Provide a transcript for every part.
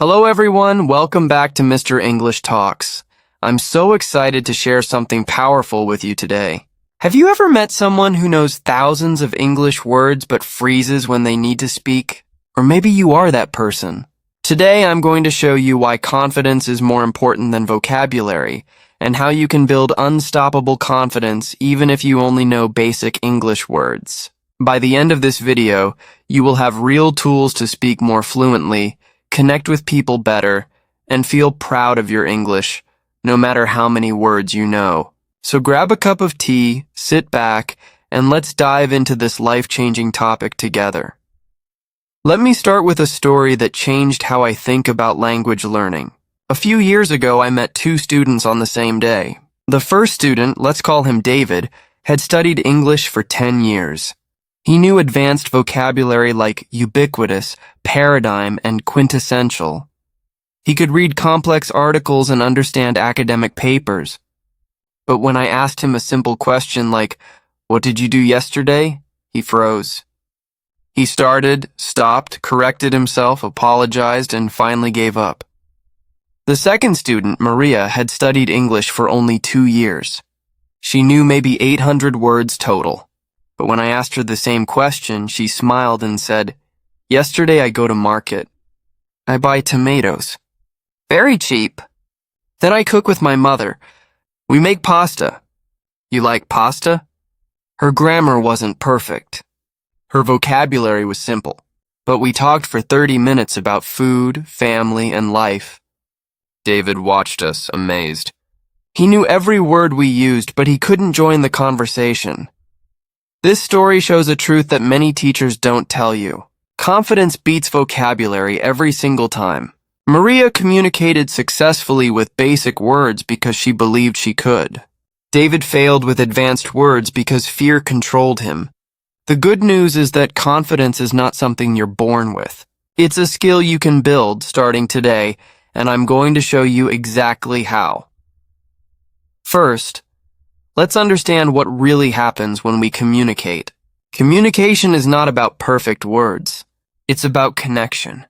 Hello everyone, welcome back to Mr. English Talks. I'm so excited to share something powerful with you today. Have you ever met someone who knows thousands of English words but freezes when they need to speak? Or maybe you are that person. Today I'm going to show you why confidence is more important than vocabulary, and how you can build unstoppable confidence even if you only know basic English words. By the end of this video, you will have real tools to speak more fluently, connect with people better, and feel proud of your English, no matter how many words you know. So grab a cup of tea, sit back, and let's dive into this life-changing topic together. Let me start with a story that changed how I think about language learning. A few years ago, I met two students on the same day. The first student, let's call him David, had studied English for 10 years. He knew advanced vocabulary like ubiquitous, paradigm, and quintessential. He could read complex articles and understand academic papers. But when I asked him a simple question like, "What did you do yesterday?" he froze. He started, stopped, corrected himself, apologized, and finally gave up. The second student, Maria, had studied English for only 2 years. She knew maybe 800 words total. But when I asked her the same question, she smiled and said, "Yesterday I go to market. I buy tomatoes. Very cheap. Then I cook with my mother. We make pasta. You like pasta?" Her grammar wasn't perfect. Her vocabulary was simple. But we talked for 30 minutes about food, family, and life. David watched us, amazed. He knew every word we used, but he couldn't join the conversation. This story shows a truth that many teachers don't tell you. Confidence beats vocabulary every single time. Maria communicated successfully with basic words because she believed she could. David failed with advanced words because fear controlled him. The good news is that confidence is not something you're born with. It's a skill you can build starting today, and I'm going to show you exactly how. First, let's understand what really happens when we communicate. Communication is not about perfect words. It's about connection.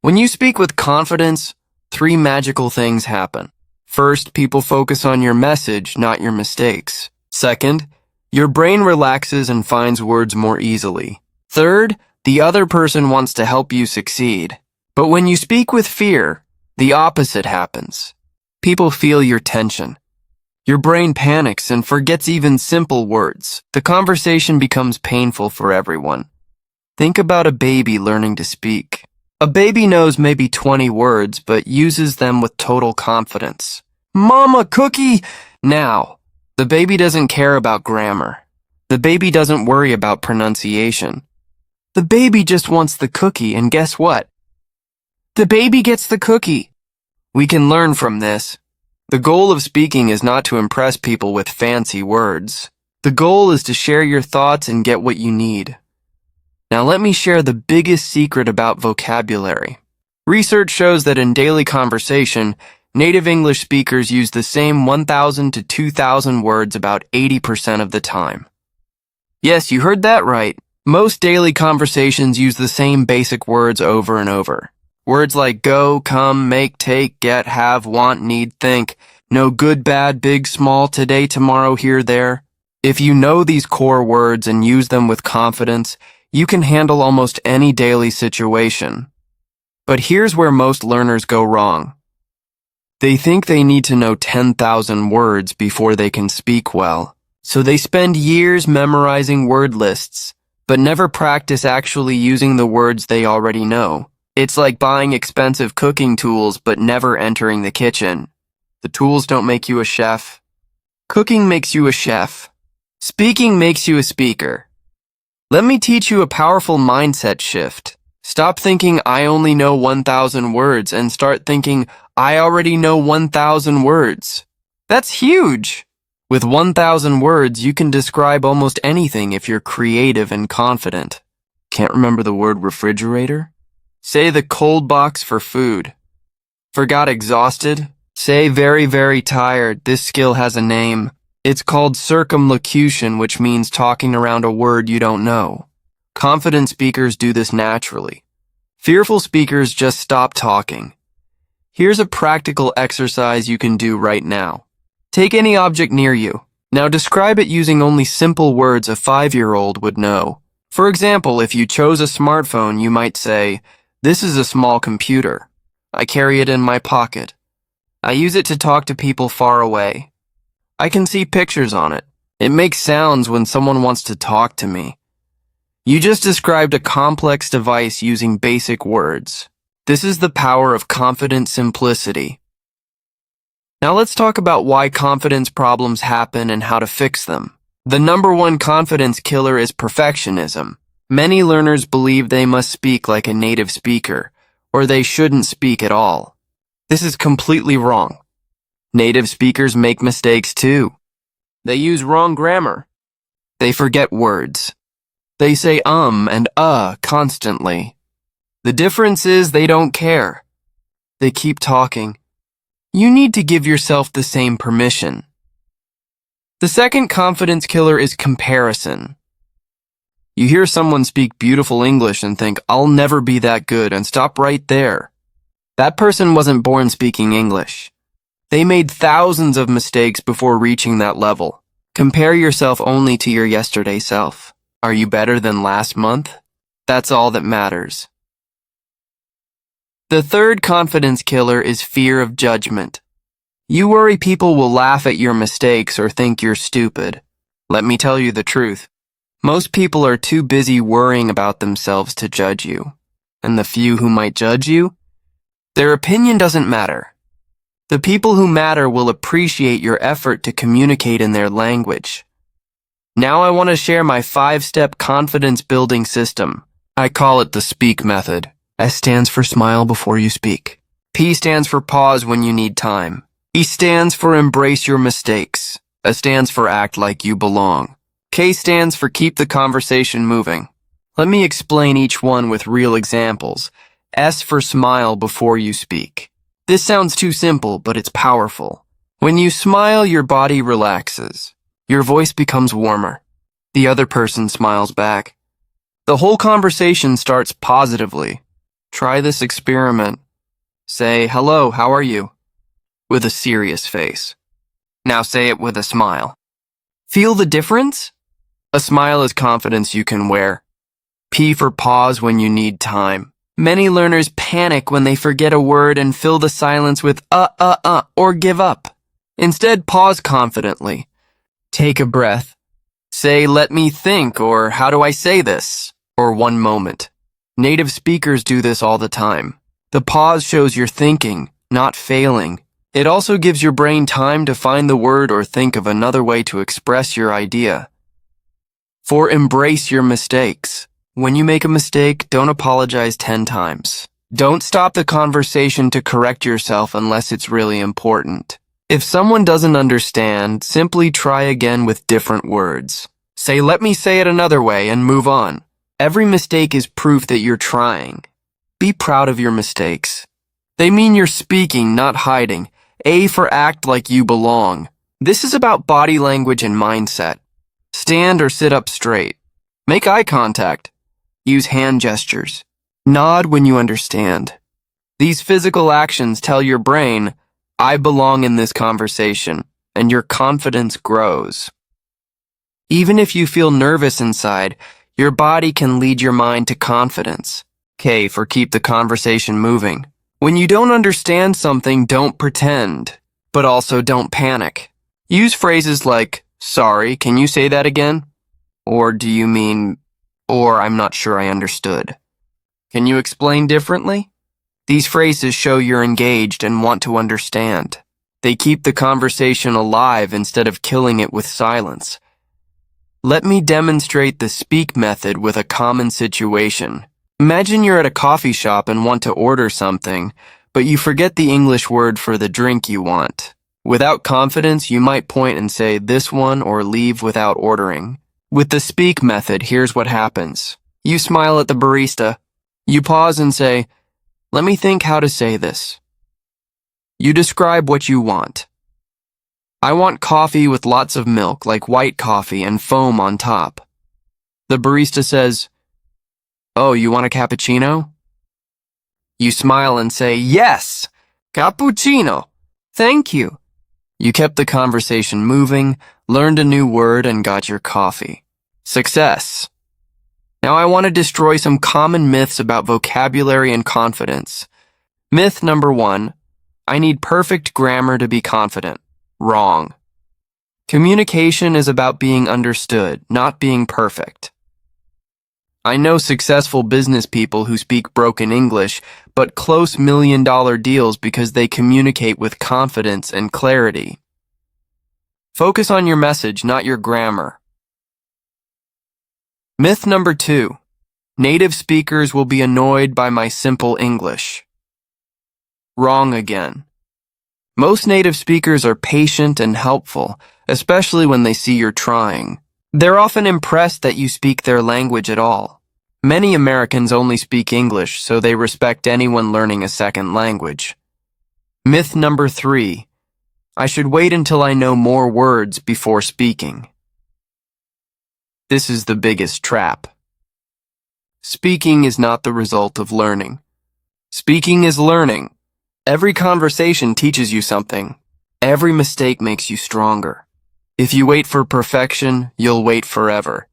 When you speak with confidence, 3 magical things happen. First, people focus on your message, not your mistakes. Second, your brain relaxes and finds words more easily. Third, the other person wants to help you succeed. But when you speak with fear, the opposite happens. People feel your tension. Your brain panics and forgets even simple words. The conversation becomes painful for everyone. Think about a baby learning to speak. A baby knows maybe 20 words, but uses them with total confidence. "Mama, cookie!" Now, the baby doesn't care about grammar. The baby doesn't worry about pronunciation. The baby just wants the cookie, and guess what? The baby gets the cookie. We can learn from this. The goal of speaking is not to impress people with fancy words. The goal is to share your thoughts and get what you need. Now let me share the biggest secret about vocabulary. Research shows that in daily conversation, native English speakers use the same 1,000 to 2,000 words about 80% of the time. Yes, you heard that right. Most daily conversations use the same basic words over and over. Words like go, come, make, take, get, have, want, need, think. No good, bad, big, small, today, tomorrow, here, there. If you know these core words and use them with confidence, you can handle almost any daily situation. But here's where most learners go wrong. They think they need to know 10,000 words before they can speak well. So they spend years memorizing word lists, but never practice actually using the words they already know. It's like buying expensive cooking tools but never entering the kitchen. The tools don't make you a chef. Cooking makes you a chef. Speaking makes you a speaker. Let me teach you a powerful mindset shift. Stop thinking I only know 1,000 words and start thinking I already know 1,000 words. That's huge! With 1,000 words, you can describe almost anything if you're creative and confident. Can't remember the word refrigerator? Say the cold box for food. Forgot exhausted? Say very, very tired. This skill has a name. It's called circumlocution, which means talking around a word you don't know. Confident speakers do this naturally. Fearful speakers just stop talking. Here's a practical exercise you can do right now. Take any object near you. Now describe it using only simple words a 5-year-old would know. For example, if you chose a smartphone, you might say, "This is a small computer. I carry it in my pocket. I use it to talk to people far away. I can see pictures on it. It makes sounds when someone wants to talk to me." You just described a complex device using basic words. This is the power of confident simplicity. Now let's talk about why confidence problems happen and how to fix them. The number one confidence killer is perfectionism. Many learners believe they must speak like a native speaker, or they shouldn't speak at all. This is completely wrong. Native speakers make mistakes too. They use wrong grammar. They forget words. They say and constantly. The difference is they don't care. They keep talking. You need to give yourself the same permission. The second confidence killer is comparison. You hear someone speak beautiful English and think, "I'll never be that good," and stop right there. That person wasn't born speaking English. They made thousands of mistakes before reaching that level. Compare yourself only to your yesterday self. Are you better than last month? That's all that matters. The third confidence killer is fear of judgment. You worry people will laugh at your mistakes or think you're stupid. Let me tell you the truth. Most people are too busy worrying about themselves to judge you. And the few who might judge you, their opinion doesn't matter. The people who matter will appreciate your effort to communicate in their language. Now I want to share my 5-step confidence building system. I call it the SPEAK method. S stands for smile before you speak. P stands for pause when you need time. E stands for embrace your mistakes. A stands for act like you belong. K stands for keep the conversation moving. Let me explain each one with real examples. S for smile before you speak. This sounds too simple, but it's powerful. When you smile, your body relaxes. Your voice becomes warmer. The other person smiles back. The whole conversation starts positively. Try this experiment. Say, "Hello, how are you?" with a serious face. Now say it with a smile. Feel the difference? A smile is confidence you can wear. P for pause when you need time. Many learners panic when they forget a word and fill the silence with or give up. Instead, pause confidently. Take a breath. Say, "Let me think," or "How do I say this?" or "One moment." Native speakers do this all the time. The pause shows you're thinking, not failing. It also gives your brain time to find the word or think of another way to express your idea. 4. Embrace your mistakes. When you make a mistake, don't apologize 10 times. Don't stop the conversation to correct yourself unless it's really important. If someone doesn't understand, simply try again with different words. Say, "Let me say it another way," and move on. Every mistake is proof that you're trying. Be proud of your mistakes. They mean you're speaking, not hiding. A for act like you belong. This is about body language and mindset. Stand or sit up straight. Make eye contact. Use hand gestures. Nod when you understand. These physical actions tell your brain, "I belong in this conversation," and your confidence grows. Even if you feel nervous inside, your body can lead your mind to confidence. K for keep the conversation moving. When you don't understand something, don't pretend, but also don't panic. Use phrases like, "Sorry, can you say that again?" Or "Do you mean," or "I'm not sure I understood." Can you explain differently? These phrases show you're engaged and want to understand. They keep the conversation alive instead of killing it with silence. Let me demonstrate the SPEAK method with a common situation. Imagine you're at a coffee shop and want to order something, but you forget the English word for the drink you want. Without confidence, you might point and say "this one" or leave without ordering. With the SPEAK method, here's what happens. You smile at the barista. You pause and say, "Let me think how to say this." You describe what you want. "I want coffee with lots of milk, like white coffee and foam on top." The barista says, "Oh, you want a cappuccino?" You smile and say, "Yes!" Cappuccino. Thank you. You kept the conversation moving, learned a new word, and got your coffee. Success. Now I want to destroy some common myths about vocabulary and confidence. Myth number 1. I need perfect grammar to be confident. Wrong. Communication is about being understood, not being perfect. I know successful business people who speak broken English, but close million-dollar deals because they communicate with confidence and clarity. Focus on your message, not your grammar. Myth number 2. Native speakers will be annoyed by my simple English. Wrong again. Most native speakers are patient and helpful, especially when they see you're trying. They're often impressed that you speak their language at all. Many Americans only speak English, so they respect anyone learning a second language. Myth number 3. I should wait until I know more words before speaking. This is the biggest trap. Speaking is not the result of learning. Speaking is learning. Every conversation teaches you something. Every mistake makes you stronger. If you wait for perfection, you'll wait forever.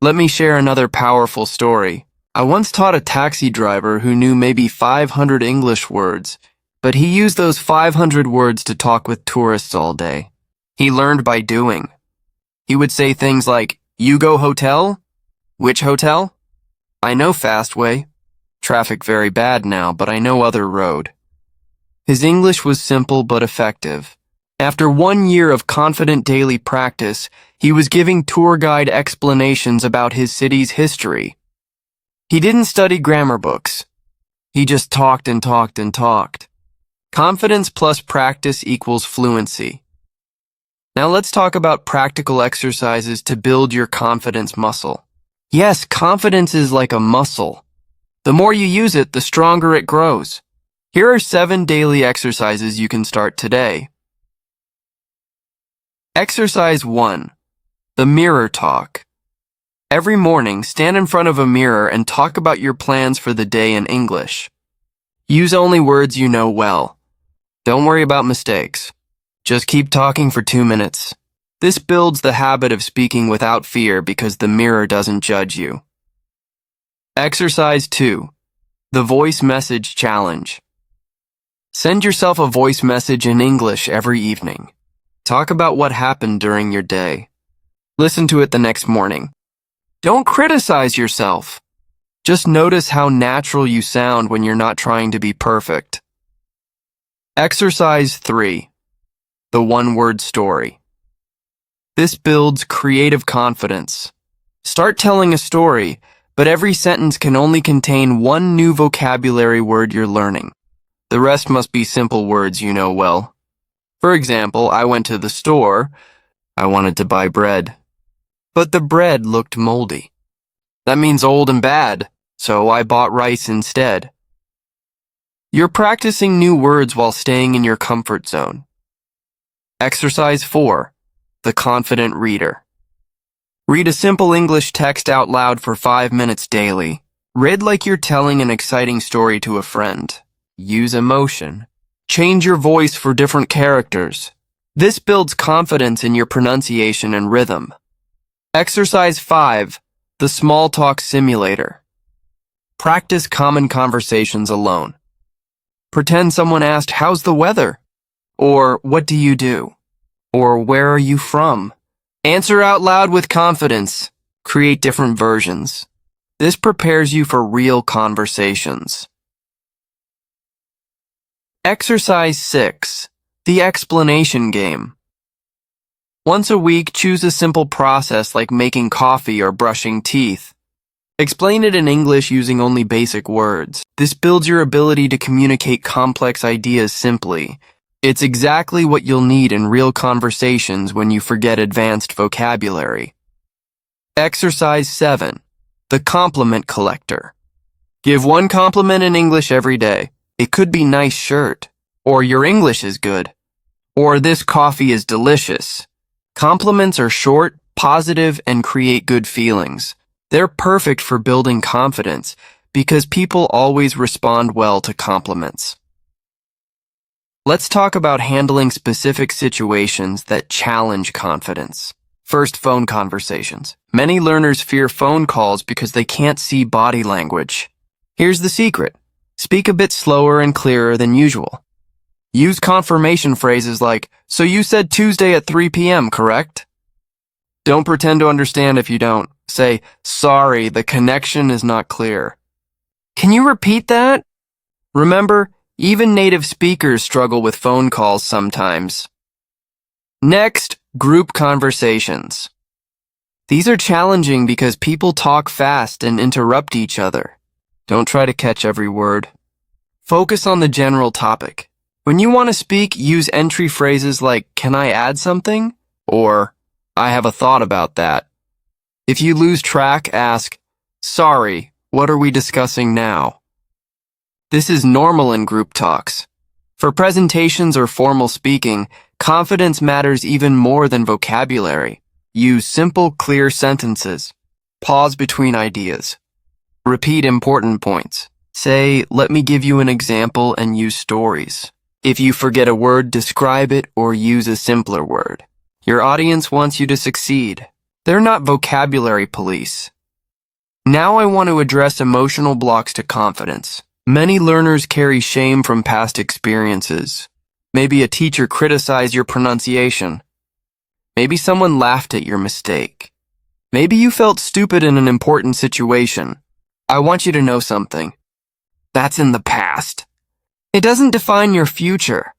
Let me share another powerful story. I once taught a taxi driver who knew maybe 500 English words, but he used those 500 words to talk with tourists all day. He learned by doing. He would say things like, "You go hotel? Which hotel? I know Fastway. Traffic very bad now, but I know other road." His English was simple but effective. After 1 year of confident daily practice, he was giving tour guide explanations about his city's history. He didn't study grammar books. He just talked and talked and talked. Confidence plus practice equals fluency. Now let's talk about practical exercises to build your confidence muscle. Yes, confidence is like a muscle. The more you use it, the stronger it grows. Here are 7 daily exercises you can start today. Exercise 1. The mirror talk. Every morning, stand in front of a mirror and talk about your plans for the day in English. Use only words you know well. Don't worry about mistakes. Just keep talking for 2 minutes. This builds the habit of speaking without fear because the mirror doesn't judge you. Exercise 2. The voice message challenge. Send yourself a voice message in English every evening. Talk about what happened during your day. Listen to it the next morning. Don't criticize yourself. Just notice how natural you sound when you're not trying to be perfect. Exercise 3. The one-word story. This builds creative confidence. Start telling a story, but every sentence can only contain one new vocabulary word you're learning. The rest must be simple words you know well. For example, I went to the store. I wanted to buy bread. But the bread looked moldy. That means old and bad, so I bought rice instead. You're practicing new words while staying in your comfort zone. Exercise 4. The confident reader. Read a simple English text out loud for 5 minutes daily. Read like you're telling an exciting story to a friend. Use emotion. Change your voice for different characters. This builds confidence in your pronunciation and rhythm. Exercise 5. The small talk simulator. Practice common conversations alone. Pretend someone asked, "How's the weather?" Or, "What do you do?" Or, "Where are you from?" Answer out loud with confidence. Create different versions. This prepares you for real conversations. Exercise 6. The explanation game. Once a week, choose a simple process like making coffee or brushing teeth. Explain it in English using only basic words. This builds your ability to communicate complex ideas simply. It's exactly what you'll need in real conversations when you forget advanced vocabulary. Exercise 7. The compliment collector. Give one compliment in English every day. It could be "nice shirt," or "your English is good," or "this coffee is delicious." Compliments are short, positive, and create good feelings. They're perfect for building confidence because people always respond well to compliments. Let's talk about handling specific situations that challenge confidence. First, phone conversations. Many learners fear phone calls because they can't see body language. Here's the secret. Speak a bit slower and clearer than usual. Use confirmation phrases like, "So you said Tuesday at 3 p.m., correct?" Don't pretend to understand if you don't. Say, "Sorry, the connection is not clear." Can you repeat that? Remember, even native speakers struggle with phone calls sometimes. Next, group conversations. These are challenging because people talk fast and interrupt each other. Don't try to catch every word. Focus on the general topic. When you want to speak, use entry phrases like, "Can I add something?" or "I have a thought about that." If you lose track, ask, "Sorry, what are we discussing now?" This is normal in group talks. For presentations or formal speaking, confidence matters even more than vocabulary. Use simple, clear sentences. Pause between ideas. Repeat important points. Say, "Let me give you an example," and use stories. If you forget a word, describe it or use a simpler word. Your audience wants you to succeed. They're not vocabulary police. Now I want to address emotional blocks to confidence. Many learners carry shame from past experiences. Maybe a teacher criticized your pronunciation. Maybe someone laughed at your mistake. Maybe you felt stupid in an important situation. I want you to know something. That's in the past. It doesn't define your future.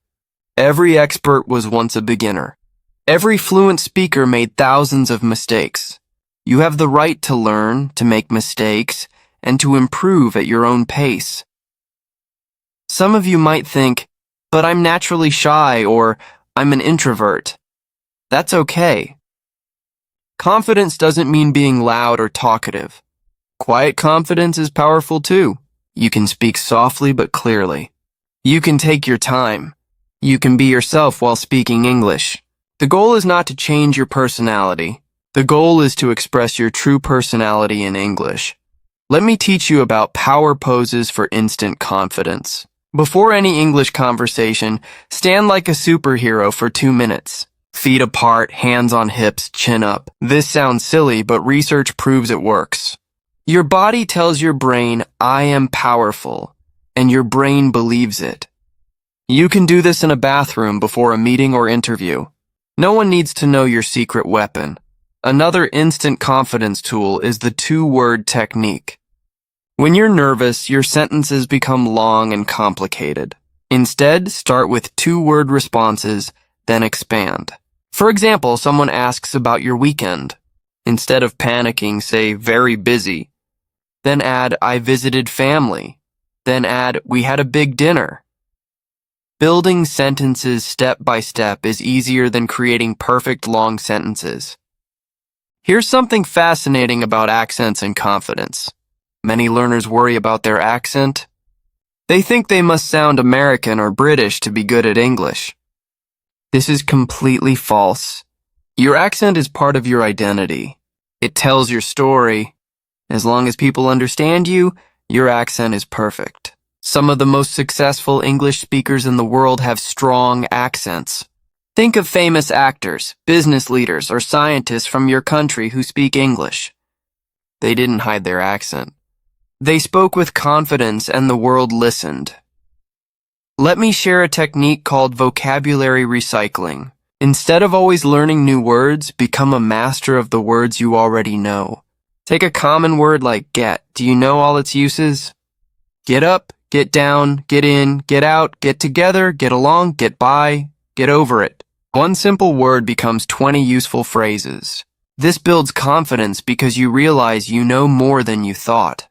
Every expert was once a beginner. Every fluent speaker made thousands of mistakes. You have the right to learn, to make mistakes, and to improve at your own pace. Some of you might think, "But I'm naturally shy," or "I'm an introvert." That's okay. Confidence doesn't mean being loud or talkative. Quiet confidence is powerful too. You can speak softly but clearly. You can take your time. You can be yourself while speaking English. The goal is not to change your personality. The goal is to express your true personality in English. Let me teach you about power poses for instant confidence. Before any English conversation, stand like a superhero for 2 minutes. Feet apart, hands on hips, chin up. This sounds silly, but research proves it works. Your body tells your brain, "I am powerful," and your brain believes it. You can do this in a bathroom before a meeting or interview. No one needs to know your secret weapon. Another instant confidence tool is the 2-word technique. When you're nervous, your sentences become long and complicated. Instead, start with 2-word responses, then expand. For example, someone asks about your weekend. Instead of panicking, say, "Very busy." Then add, "I visited family." Then add, "We had a big dinner." Building sentences step by step is easier than creating perfect long sentences. Here's something fascinating about accents and confidence. Many learners worry about their accent. They think they must sound American or British to be good at English. This is completely false. Your accent is part of your identity. It tells your story. As long as people understand you, your accent is perfect. Some of the most successful English speakers in the world have strong accents. Think of famous actors, business leaders, or scientists from your country who speak English. They didn't hide their accent. They spoke with confidence and the world listened. Let me share a technique called vocabulary recycling. Instead of always learning new words, become a master of the words you already know. Take a common word like get. Do you know all its uses? Get up, get down, get in, get out, get together, get along, get by, get over it. One simple word becomes 20 useful phrases. This builds confidence because you realize you know more than you thought.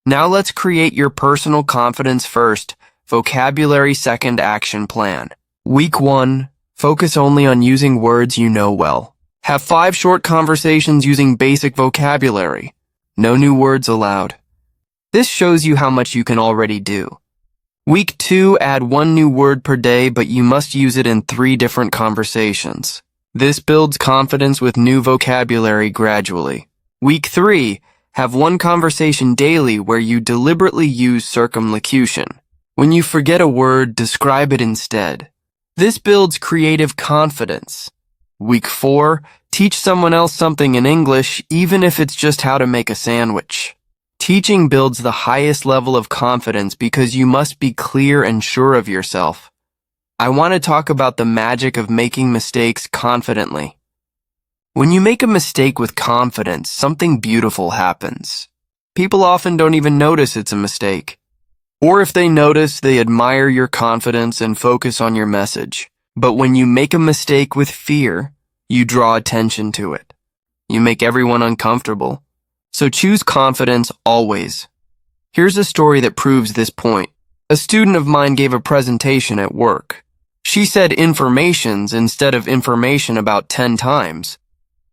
Now let's create your personal confidence first, vocabulary second action plan. Week 1, focus only on using words you know well. Have 5 short conversations using basic vocabulary. No new words allowed. This shows you how much you can already do. Week 2, add 1 new word per day, but you must use it in 3 different conversations. This builds confidence with new vocabulary gradually. Week 3, have 1 conversation daily where you deliberately use circumlocution. When you forget a word, describe it instead. This builds creative confidence. Week 4, teach someone else something in English, even if it's just how to make a sandwich. Teaching builds the highest level of confidence because you must be clear and sure of yourself. I want to talk about the magic of making mistakes confidently. When you make a mistake with confidence, something beautiful happens. People often don't even notice it's a mistake. Or if they notice, they admire your confidence and focus on your message. But when you make a mistake with fear, you draw attention to it. You make everyone uncomfortable. So choose confidence always. Here's a story that proves this point. A student of mine gave a presentation at work. She said informations instead of information about 10 times.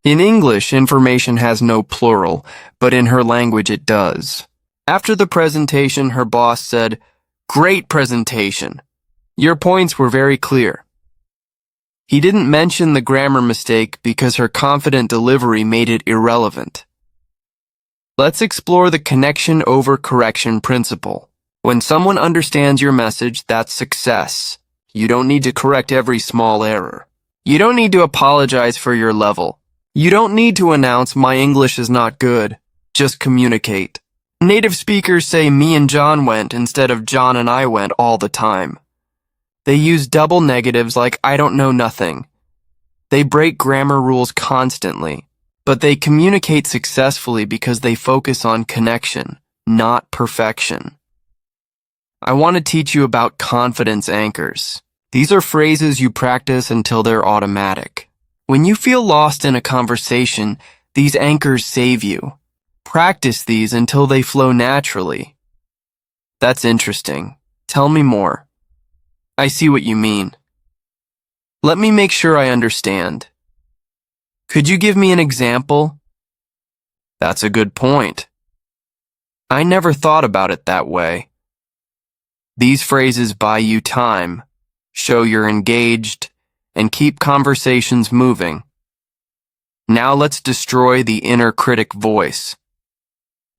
In English, information has no plural, but in her language it does. After the presentation, her boss said, "Great presentation. Your points were very clear." He didn't mention the grammar mistake because her confident delivery made it irrelevant. Let's explore the connection over correction principle. When someone understands your message, that's success. You don't need to correct every small error. You don't need to apologize for your level. You don't need to announce, "My English is not good." Just communicate. Native speakers say "me and John went" instead of "John and I went" all the time. They use double negatives like "I don't know nothing." They break grammar rules constantly, but they communicate successfully because they focus on connection, not perfection. I want to teach you about confidence anchors. These are phrases you practice until they're automatic. When you feel lost in a conversation, these anchors save you. Practice these until they flow naturally. That's interesting. Tell me more. I see what you mean. Let me make sure I understand. Could you give me an example? That's a good point. I never thought about it that way. These phrases buy you time, show you're engaged, and keep conversations moving. Now let's destroy the inner critic voice.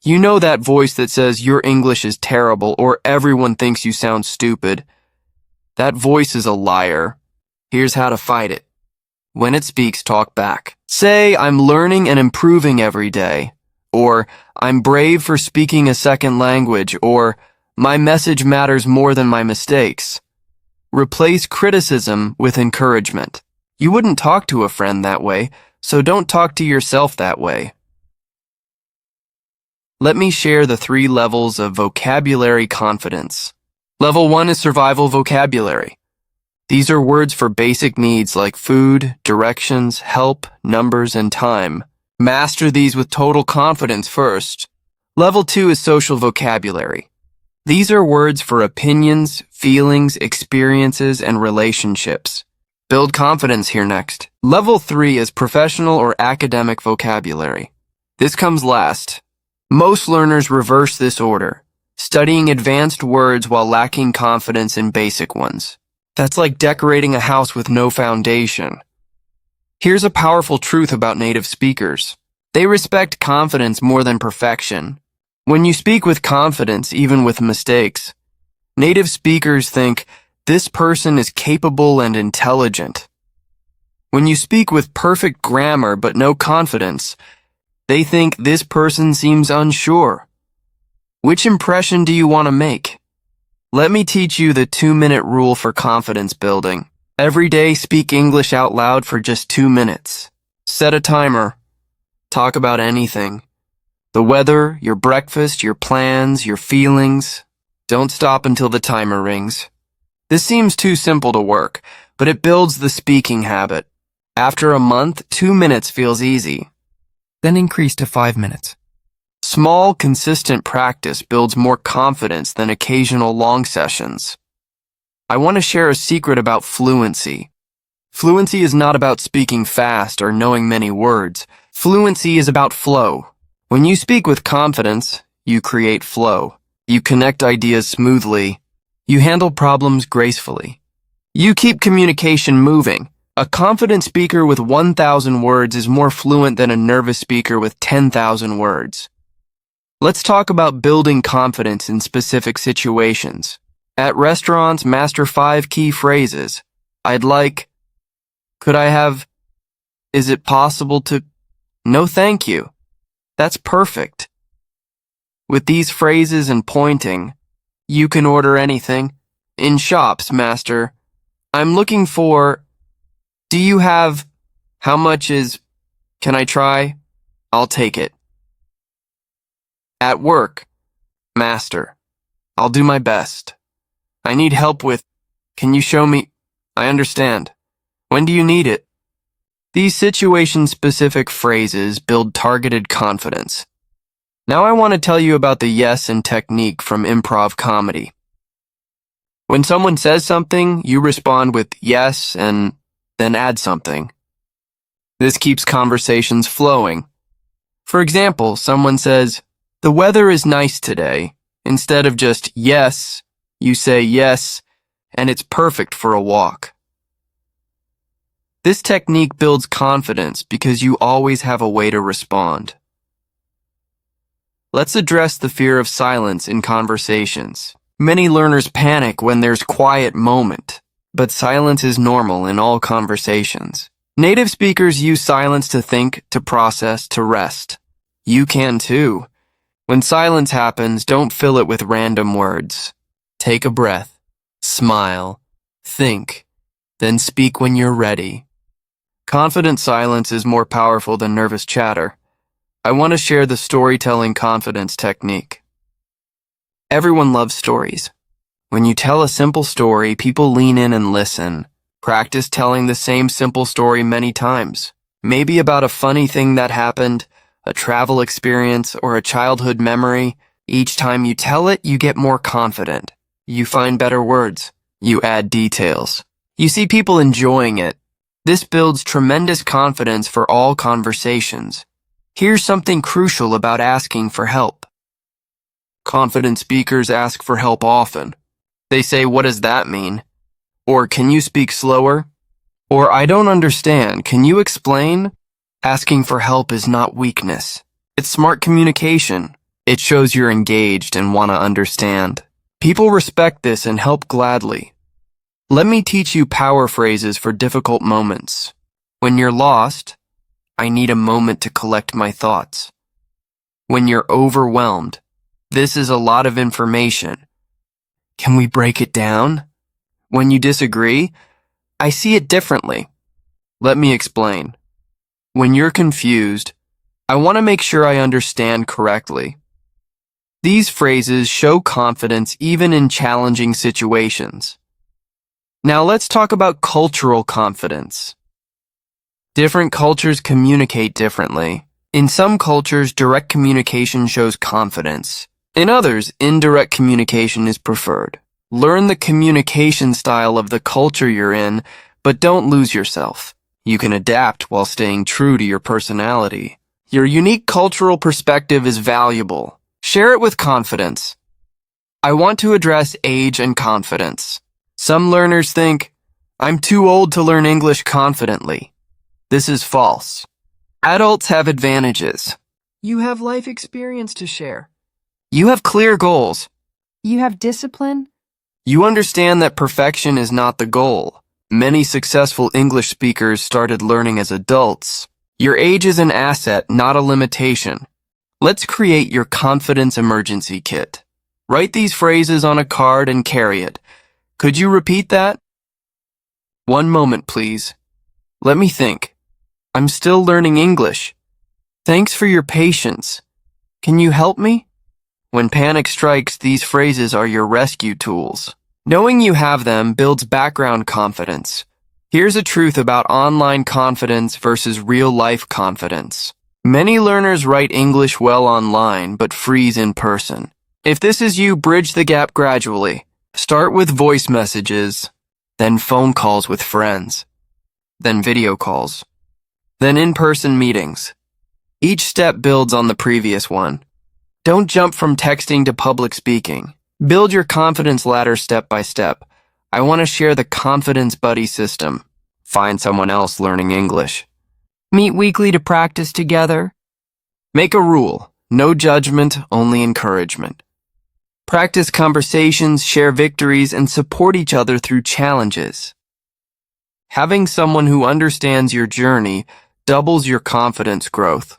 You know that voice that says your English is terrible or everyone thinks you sound stupid. That voice is a liar. Here's how to fight it. When it speaks, talk back. Say, "I'm learning and improving every day," or "I'm brave for speaking a second language," or "My message matters more than my mistakes." Replace criticism with encouragement. You wouldn't talk to a friend that way, so don't talk to yourself that way. Let me share the 3 levels of vocabulary confidence. Level 1 is survival vocabulary. These are words for basic needs like food, directions, help, numbers, and time. Master these with total confidence first. Level 2 is social vocabulary. These are words for opinions, feelings, experiences, and relationships. Build confidence here next. Level 3 is professional or academic vocabulary. This comes last. Most learners reverse this order, studying advanced words while lacking confidence in basic ones. That's like decorating a house with no foundation. Here's a powerful truth about native speakers. They respect confidence more than perfection. When you speak with confidence, even with mistakes, native speakers think, "This person is capable and intelligent." When you speak with perfect grammar but no confidence, they think, "This person seems unsure." Which impression do you want to make? Let me teach you the 2-minute rule for confidence building. Every day, speak English out loud for just 2 minutes. Set a timer. Talk about anything. The weather, your breakfast, your plans, your feelings. Don't stop until the timer rings. This seems too simple to work, but it builds the speaking habit. After a month, 2 minutes feels easy. Then increase to 5 minutes. Small, consistent practice builds more confidence than occasional long sessions. I want to share a secret about fluency. Fluency is not about speaking fast or knowing many words. Fluency is about flow. When you speak with confidence, you create flow. You connect ideas smoothly. You handle problems gracefully. You keep communication moving. A confident speaker with 1,000 words is more fluent than a nervous speaker with 10,000 words. Let's talk about building confidence in specific situations. At restaurants, master 5 key phrases. I'd like, could I have, is it possible to, no thank you. That's perfect. With these phrases and pointing, you can order anything. In shops, master, I'm looking for, do you have, how much is, can I try? I'll take it. At work, master, I'll do my best. I need help with, can you show me, I understand. When do you need it? These situation-specific phrases build targeted confidence. Now I want to tell you about the yes and technique from improv comedy. When someone says something, you respond with yes and then add something. This keeps conversations flowing. For example, someone says, the weather is nice today. Instead of just yes, you say yes, and it's perfect for a walk. This technique builds confidence because you always have a way to respond. Let's address the fear of silence in conversations. Many learners panic when there's quiet moment, but silence is normal in all conversations. Native speakers use silence to think, to process, to rest. You can too. When silence happens, don't fill it with random words. Take a breath, smile, think, then speak when you're ready. Confident silence is more powerful than nervous chatter. I want to share the storytelling confidence technique. Everyone loves stories. When you tell a simple story, people lean in and listen. Practice telling the same simple story many times. Maybe about a funny thing that happened, a travel experience, or a childhood memory. Each time you tell it, you get more confident. You find better words. You add details. You see people enjoying it. This builds tremendous confidence for all conversations. Here's something crucial about asking for help. Confident speakers ask for help often. They say, what does that mean? Or, can you speak slower? Or, I don't understand. Can you explain? Asking for help is not weakness. It's smart communication. It shows you're engaged and want to understand. People respect this and help gladly. Let me teach you power phrases for difficult moments. When you're lost, I need a moment to collect my thoughts. When you're overwhelmed, this is a lot of information. Can we break it down? When you disagree, I see it differently. Let me explain. When you're confused, I want to make sure I understand correctly. These phrases show confidence even in challenging situations. Now let's talk about cultural confidence. Different cultures communicate differently. In some cultures, direct communication shows confidence. In others, indirect communication is preferred. Learn the communication style of the culture you're in, but don't lose yourself. You can adapt while staying true to your personality. Your unique cultural perspective is valuable. Share it with confidence. I want to address age and confidence. Some learners think, I'm too old to learn English confidently. This is false. Adults have advantages. You have life experience to share. You have clear goals. You have discipline. You understand that perfection is not the goal. Many successful English speakers started learning as adults. Your age is an asset, not a limitation. Let's create your confidence emergency kit. Write these phrases on a card and carry it. Could you repeat that? One moment, please. Let me think. I'm still learning English. Thanks for your patience. Can you help me? When panic strikes, these phrases are your rescue tools. Knowing you have them builds background confidence. Here's a truth about online confidence versus real-life confidence. Many learners write English well online, but freeze in person. If this is you, bridge the gap gradually. Start with voice messages, then phone calls with friends, then video calls, then in-person meetings. Each step builds on the previous one. Don't jump from texting to public speaking. Build your confidence ladder step by step. I want to share the Confidence Buddy system. Find someone else learning English. Meet weekly to practice together. Make a rule. No judgment, only encouragement. Practice conversations, share victories, and support each other through challenges. Having someone who understands your journey doubles your confidence growth.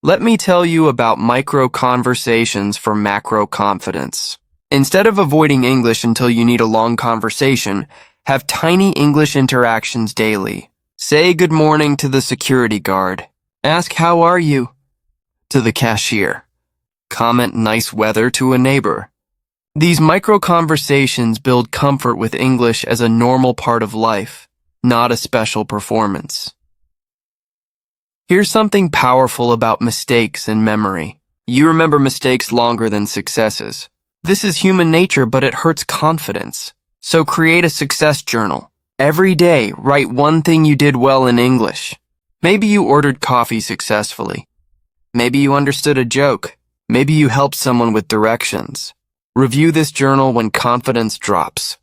Let me tell you about micro conversations for macro confidence. Instead of avoiding English until you need a long conversation, have tiny English interactions daily. Say good morning to the security guard. Ask how are you to the cashier. Comment nice weather to a neighbor. These micro conversations build comfort with English as a normal part of life, not a special performance. Here's something powerful about mistakes and memory. You remember mistakes longer than successes. This is human nature, but it hurts confidence. So create a success journal. Every day, write one thing you did well in English. Maybe you ordered coffee successfully. Maybe you understood a joke. Maybe you helped someone with directions. Review this journal when confidence drops.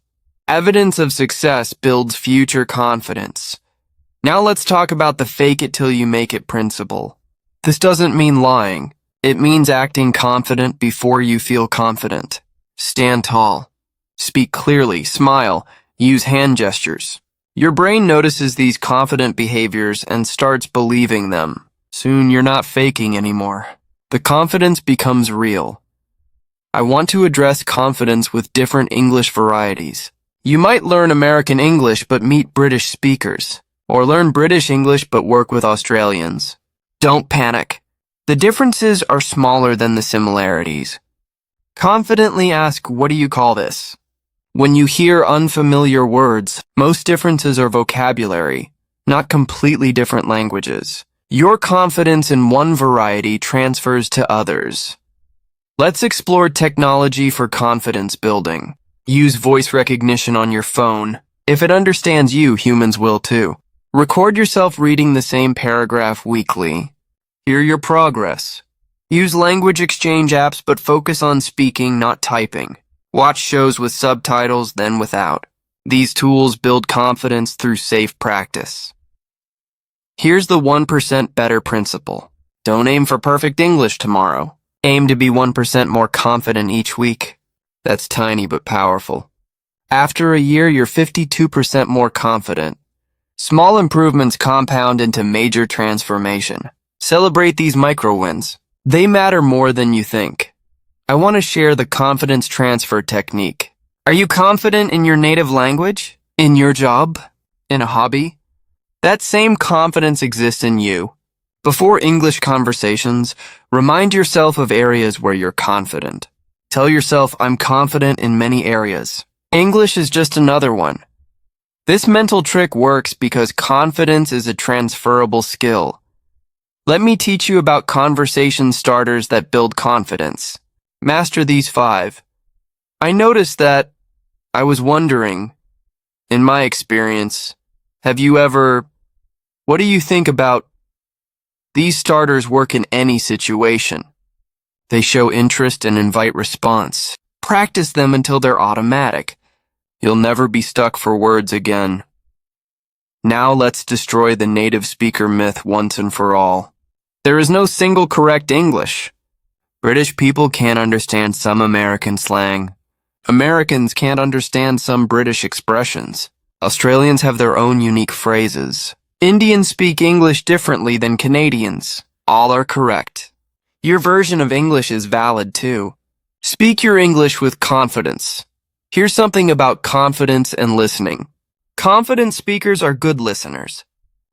Evidence of success builds future confidence. Now let's talk about the fake it till you make it principle. This doesn't mean lying. It means acting confident before you feel confident. Stand tall. Speak clearly. Smile. Use hand gestures. Your brain notices these confident behaviors and starts believing them. Soon you're not faking anymore. The confidence becomes real. I want to address confidence with different English varieties. You might learn American English but meet British speakers, or learn British English but work with Australians. Don't panic. The differences are smaller than the similarities. Confidently ask, what do you call this? When you hear unfamiliar words, most differences are vocabulary, not completely different languages. Your confidence in one variety transfers to others. Let's explore technology for confidence building. Use voice recognition on your phone. If it understands you, humans will too. Record yourself reading the same paragraph weekly. Hear your progress. Use language exchange apps, but focus on speaking, not typing. Watch shows with subtitles, then without. These tools build confidence through safe practice. Here's the 1% better principle. Don't aim for perfect English tomorrow. Aim to be 1% more confident each week. That's tiny but powerful. After a year, you're 52% more confident. Small improvements compound into major transformation. Celebrate these micro wins. They matter more than you think. I want to share the confidence transfer technique. Are you confident in your native language? In your job? In a hobby? That same confidence exists in you. Before English conversations, remind yourself of areas where you're confident. Tell yourself, I'm confident in many areas. English is just another one. This mental trick works because confidence is a transferable skill. Let me teach you about conversation starters that build confidence. Master these 5. I noticed that I was wondering, in my experience, what do you think about? These starters work in any situation. They show interest and invite response. Practice them until they're automatic. You'll never be stuck for words again. Now let's destroy the native speaker myth once and for all. There is no single correct English. British people can't understand some American slang. Americans can't understand some British expressions. Australians have their own unique phrases. Indians speak English differently than Canadians. All are correct. Your version of English is valid too. Speak your English with confidence. Here's something about confidence and listening. Confident speakers are good listeners.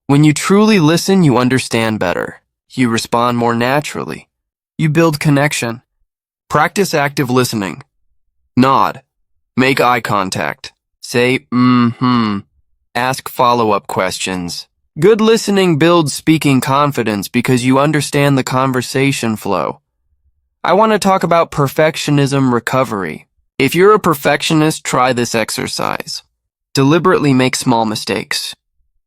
When you truly listen, you understand better. You respond more naturally. You build connection. Practice active listening. Nod. Make eye contact. Say, mm-hmm. Ask follow-up questions. Good listening builds speaking confidence because you understand the conversation flow. I want to talk about perfectionism recovery. If you're a perfectionist, try this exercise. Deliberately make small mistakes.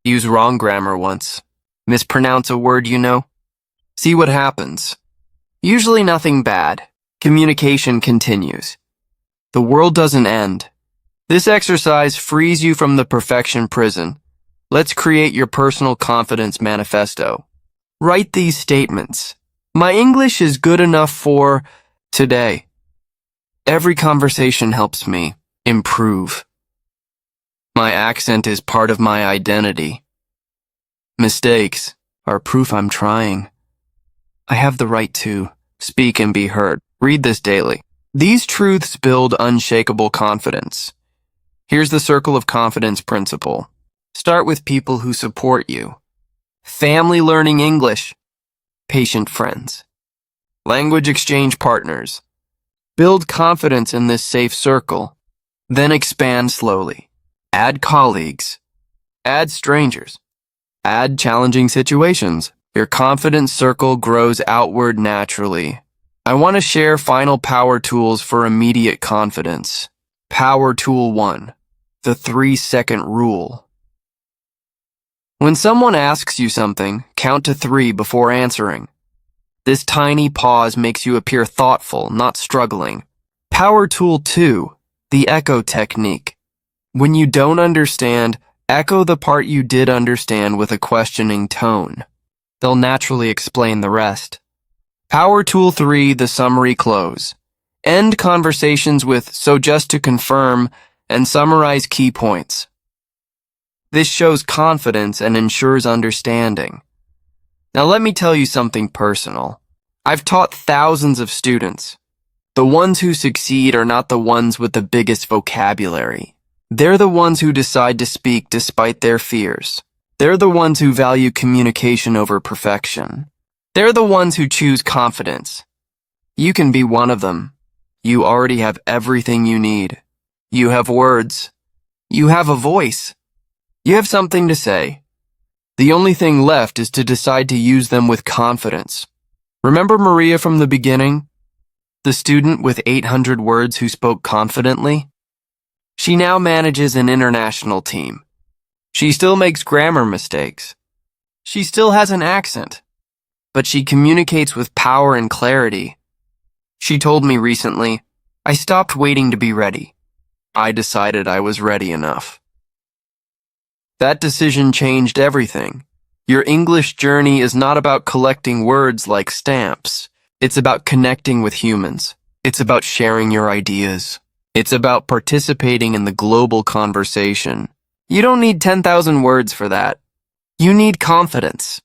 Use wrong grammar once. Mispronounce a word you know. See what happens. Usually nothing bad. Communication continues. The world doesn't end. This exercise frees you from the perfection prison. Let's create your personal confidence manifesto. Write these statements. My English is good enough for today. Every conversation helps me improve. My accent is part of my identity. Mistakes are proof I'm trying. I have the right to speak and be heard. Read this daily. These truths build unshakable confidence. Here's the circle of confidence principle. Start with people who support you. Family learning English. Patient friends. Language exchange partners. Build confidence in this safe circle. Then expand slowly. Add colleagues. Add strangers. Add challenging situations. Your confidence circle grows outward naturally. I want to share final power tools for immediate confidence. Power Tool 1. The 3-second rule. When someone asks you something, count to 3 before answering. This tiny pause makes you appear thoughtful, not struggling. Power Tool 2. The echo technique. When you don't understand, echo the part you did understand with a questioning tone. They'll naturally explain the rest. Power Tool 3, the summary close. End conversations with "so just to confirm" and summarize key points. This shows confidence and ensures understanding. Now let me tell you something personal. I've taught thousands of students. The ones who succeed are not the ones with the biggest vocabulary. They're the ones who decide to speak despite their fears. They're the ones who value communication over perfection. They're the ones who choose confidence. You can be one of them. You already have everything you need. You have words. You have a voice. You have something to say. The only thing left is to decide to use them with confidence. Remember Maria from the beginning? The student with 800 words who spoke confidently? She now manages an international team. She still makes grammar mistakes. She still has an accent. But she communicates with power and clarity. She told me recently, "I stopped waiting to be ready. I decided I was ready enough." That decision changed everything. Your English journey is not about collecting words like stamps. It's about connecting with humans. It's about sharing your ideas. It's about participating in the global conversation. You don't need 10,000 words for that. You need confidence.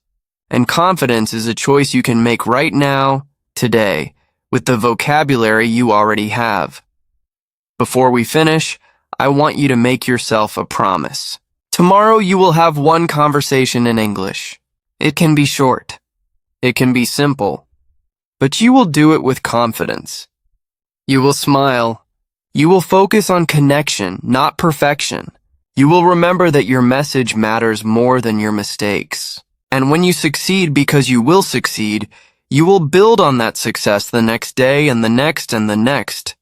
And confidence is a choice you can make right now, today, with the vocabulary you already have. Before we finish, I want you to make yourself a promise. Tomorrow you will have one conversation in English. It can be short. It can be simple. But you will do it with confidence. You will smile. You will focus on connection, not perfection. You will remember that your message matters more than your mistakes. And when you succeed, because you will succeed, you will build on that success the next day and the next and the next.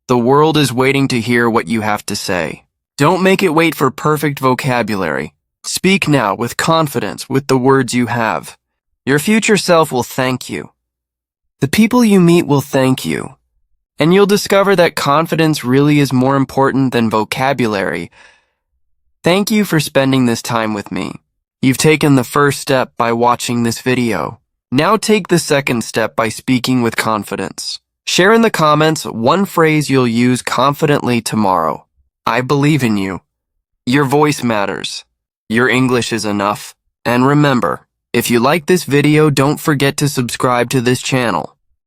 The world is waiting to hear what you have to say. Don't make it wait for perfect vocabulary. Speak now with confidence with the words you have. Your future self will thank you. The people you meet will thank you. And you'll discover that confidence really is more important than vocabulary. Thank you for spending this time with me. You've taken the first step by watching this video. Now take the second step by speaking with confidence. Share in the comments one phrase you'll use confidently tomorrow. I believe in you. Your voice matters. Your English is enough. And remember, if you like this video, don't forget to subscribe to this channel.